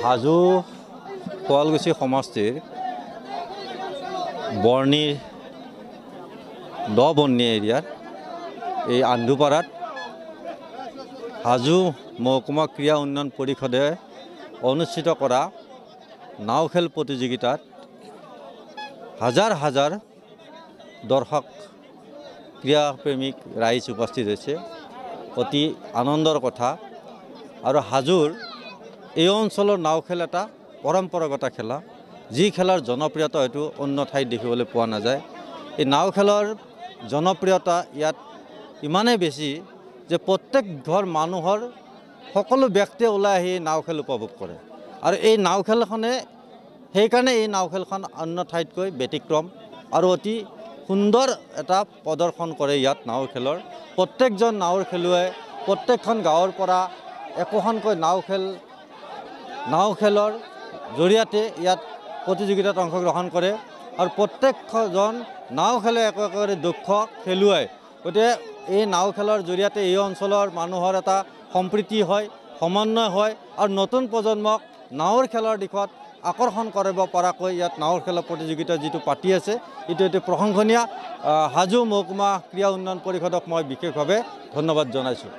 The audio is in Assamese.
হাজো শুৱালকুছি সমষ্টিৰ বৰ্ণিৰ বৰ্ণি এৰিয়াৰ এই আন্ধুপাৰাত হাজো মহকুমা ক্ৰীড়া উন্নয়ন পৰিষদে অনুষ্ঠিত কৰা নাও খেল প্ৰতিযোগিতাত হাজাৰ হাজাৰ দৰ্শক ক্ৰীড়াপ্ৰেমিক ৰাইজ উপস্থিত হৈছে। অতি আনন্দৰ কথা। আৰু হাজোৰ এই অঞ্চলৰ নাও খেল এটা পৰম্পৰাগত খেলা, যি খেলাৰ জনপ্ৰিয়তা হয়তো অন্য ঠাইত দেখিবলৈ পোৱা নাযায়। এই নাও খেলৰ জনপ্ৰিয়তা ইয়াত ইমানেই বেছি যে প্ৰত্যেক ঘৰ মানুহৰ সকলো ব্যক্তিয়ে ওলাই আহি নাও খেল উপভোগ কৰে। আৰু এই নাও খেলখনে সেইকাৰণে এই নাও খেলখন অন্য ঠাইতকৈ ব্যতিক্ৰম আৰু অতি সুন্দৰ এটা প্ৰদৰ্শন কৰে ইয়াত নাও খেলৰ। প্ৰত্যেকজন নাওৰ খেলুৱৈ প্ৰত্যেকখন গাঁৱৰ পৰা একোখনকৈ নাও খেলৰ জৰিয়তে ইয়াত প্ৰতিযোগিতাত অংশগ্ৰহণ কৰে। আৰু প্ৰত্যেকজন নাও খেলে একোৰে দক্ষ খেলুৱৈ। গতিকে এই নাও খেলৰ জৰিয়তে এই অঞ্চলৰ মানুহৰ এটা সম্প্ৰীতি হয়, সমন্বয় হয় আৰু নতুন প্ৰজন্মক নাৱৰ খেলৰ দিশত আকৰ্ষণ কৰিব পৰাকৈ ইয়াত নাৱৰ খেলৰ প্ৰতিযোগিতা যিটো পাতি আছে, এইটো অতি প্ৰশংসনীয়। হাজো মহকুমা ক্ৰীড়া উন্নয়ন পৰিষদক মই বিশেষভাৱে ধন্যবাদ জনাইছোঁ।